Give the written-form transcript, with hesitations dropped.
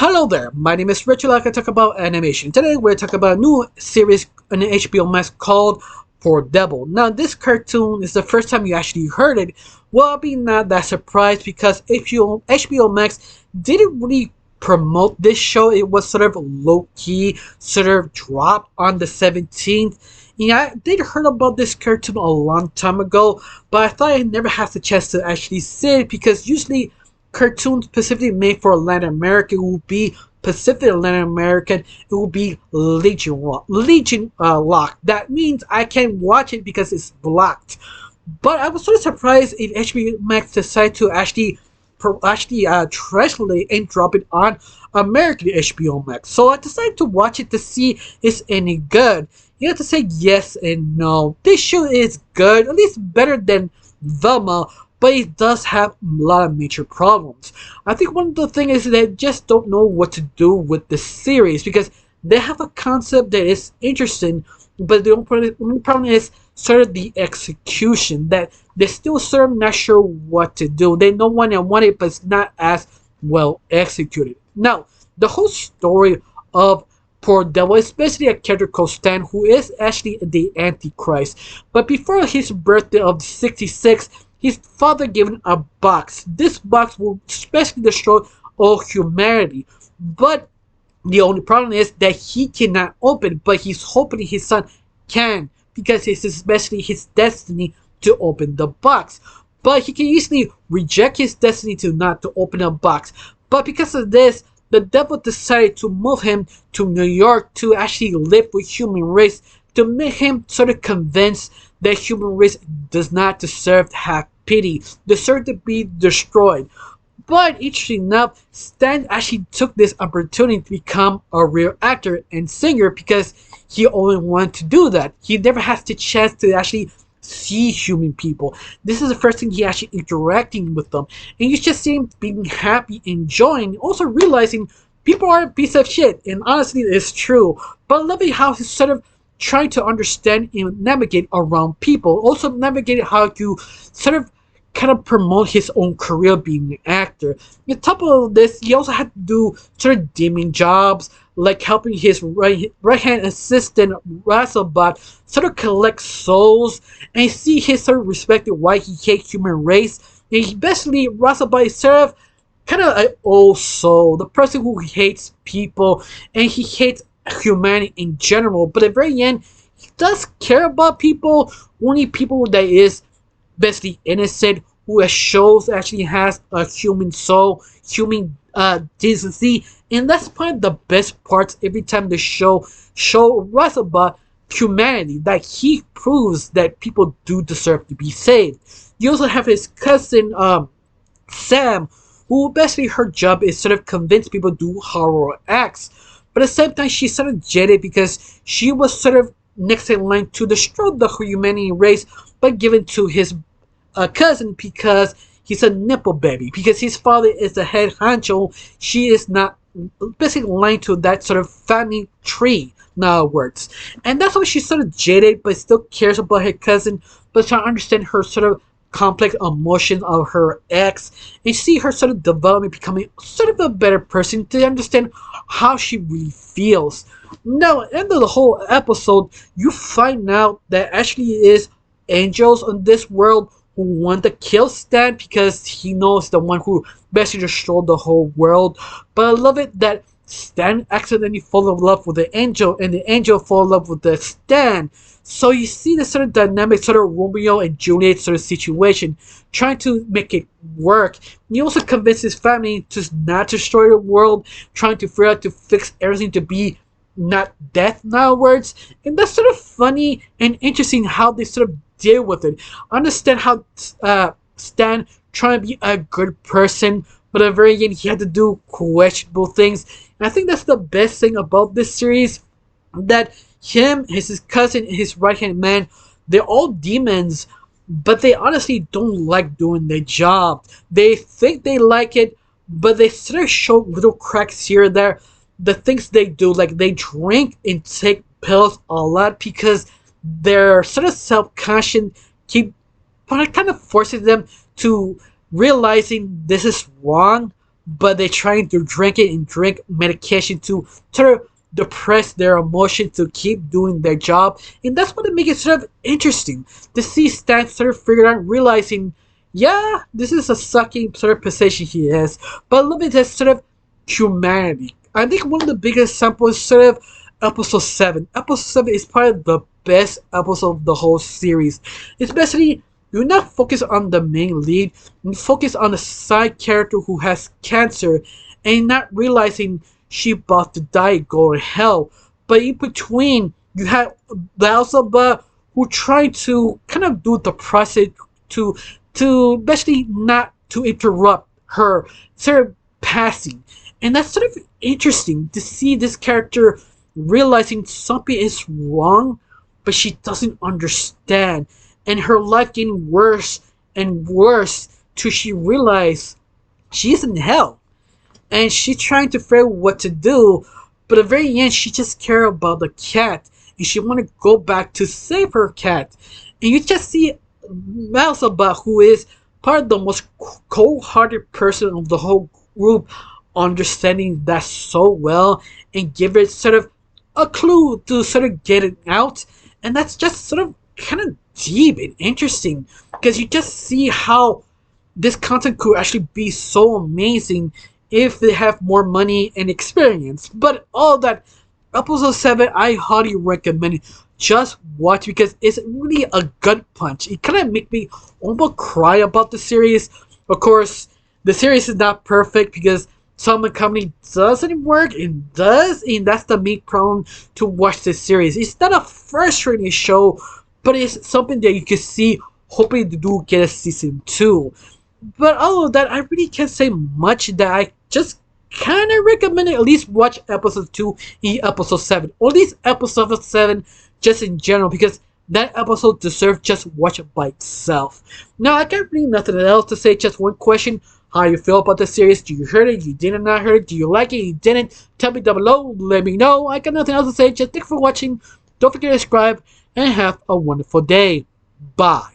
Hello there, my name is Richard. Like I talk about animation. Today we're talking about a new series on HBO Max called For Devil. Now this cartoon is the first time you actually heard it. Well, I'll be not that surprised because HBO Max didn't really promote this show. It was sort of low-key, sort of dropped on the 17th. Yeah, I did heard about this cartoon a long time ago, but I thought I never had the chance to actually see it because usually cartoons specifically made for Latin America will be Pacific Latin American. It will be Legion locked. That means I can't watch it because it's blocked. But I was sort of surprised if HBO Max decided to actually translate and drop it on American HBO Max. So I decided to watch it to see if it's any good. You have to say yes and no. This show is good, at least better than Velma, but it does have a lot of major problems. I think one of the things is they just don't know what to do with the series because they have a concept that is interesting, but the only problem is sort of the execution, that they're still sort of not sure what to do. They know what they want it, but it's not as well executed. Now, the whole story of Poor Devil is basically a character called Stan, who is actually the Antichrist. But before his birthday of 66, his father gave him a box. This box will especially destroy all humanity. But the only problem is that he cannot open, but he's hoping his son can, because it's especially his destiny to open the box. But he can easily reject his destiny to not to open a box. But because of this, the devil decided to move him to New York to actually live with human race, to make him sort of convinced that human race does not deserve to have pity, deserve to be destroyed. But interesting enough, Stan actually took this opportunity to become a real actor and singer because he only wanted to do that. He never has the chance to actually see human people. This is the first thing he actually interacting with them. And you just see him being happy, enjoying, also realizing people are a piece of shit. And honestly, it's true. But I love it how he's sort of trying to understand and navigate around people. Also navigate how to sort of kind of promote his own career being an actor. On top of this, he also had to do sort of dimming jobs, like helping his right-hand assistant, Rasselbot, sort of collect souls, and see his sort of respected why he hates human race. And he basically, Rasselbot is sort of kind of an old soul, the person who hates people, and he hates humanity in general. But at the very end, he does care about people, only people that is basically innocent, who shows actually has a human soul, human decency, and that's probably the best parts every time the show us about humanity, that he proves that people do deserve to be saved. You also have his cousin Sam, who basically her job is sort of convince people to do horror acts, but at the same time she's sort of jaded because she was sort of next in line to destroy the humanity race, but given to his cousin because he's a nipple baby. Because his father is the head honcho, she is not basically aligned to that sort of family tree, in other words. And that's why she's sort of jaded, but still cares about her cousin, but trying to understand her sort of complex emotions of her ex, and see her sort of development, becoming sort of a better person to understand how she really feels. Now, at the end of the whole episode, you find out that actually is angels on this world who want to kill Stan because he knows the one who basically destroyed the whole world. But I love it that Stan accidentally fall in love with the angel, and the angel fall in love with the Stan. So you see the sort of dynamic, sort of Romeo and Juliet sort of situation, trying to make it work. He also convinces his family to not destroy the world, trying to figure out to fix everything to be not death in other words. And that's sort of funny and interesting how they sort of deal with it. I understand how Stan trying to be a good person, but at the very end he had to do questionable things. And I think that's the best thing about this series, that him, his cousin, and his right-hand man, they're all demons, but they honestly don't like doing their job. They think they like it, but they sort of show little cracks here and there. The things they do, like they drink and take pills a lot because their sort of self-conscious but it kind of forces them to realizing this is wrong, but they're trying to drink it and drink medication to sort of depress their emotion to keep doing their job. And that's what makes it sort of interesting to see Stan sort of figure out, realizing, yeah, this is a sucking sort of position he is, but a little bit of sort of humanity. I think one of the biggest examples is sort of episode 7. Episode 7 is probably the best episode of the whole series. Especially, you're not focused on the main lead, you focus on the side character who has cancer and not realizing she about to die, go to hell. But in between, you have Beelzebub who tried to kind of do the process to basically not to interrupt her sort of passing. And that's sort of interesting to see this character realizing something is wrong, but she doesn't understand. And her life getting worse and worse till she realizes she's in hell. And she's trying to figure out what to do, but at the very end, she just cares about the cat. And she want to go back to save her cat. And you just see Malzaba, who is part of the most cold-hearted person of the whole group, understanding that so well and give it sort of a clue to sort of get it out. And that's just sort of kind of deep and interesting because you just see how this content could actually be so amazing if they have more money and experience. But all that, episode 7, I highly recommend it. Just watch because it's really a gut punch. It kind of make me almost cry about the series. Of course, the series is not perfect because some company doesn't work and does, and that's the main problem to watch this series. It's not a frustrating show, but it's something that you can see hoping to do get a season 2. But other than that, I really can't say much. That I just kind of recommend it. At least watch episode 2 and episode 7. Or at least episode 7 just in general, because that episode deserves just watch it by itself. Now, I got really nothing else to say. Just one question. How you feel about the series? Do you heard it? You didn't not heard it? Do you like it? You didn't? Tell me down below. Let me know. I got nothing else to say. Just thanks for watching. Don't forget to subscribe and have a wonderful day. Bye.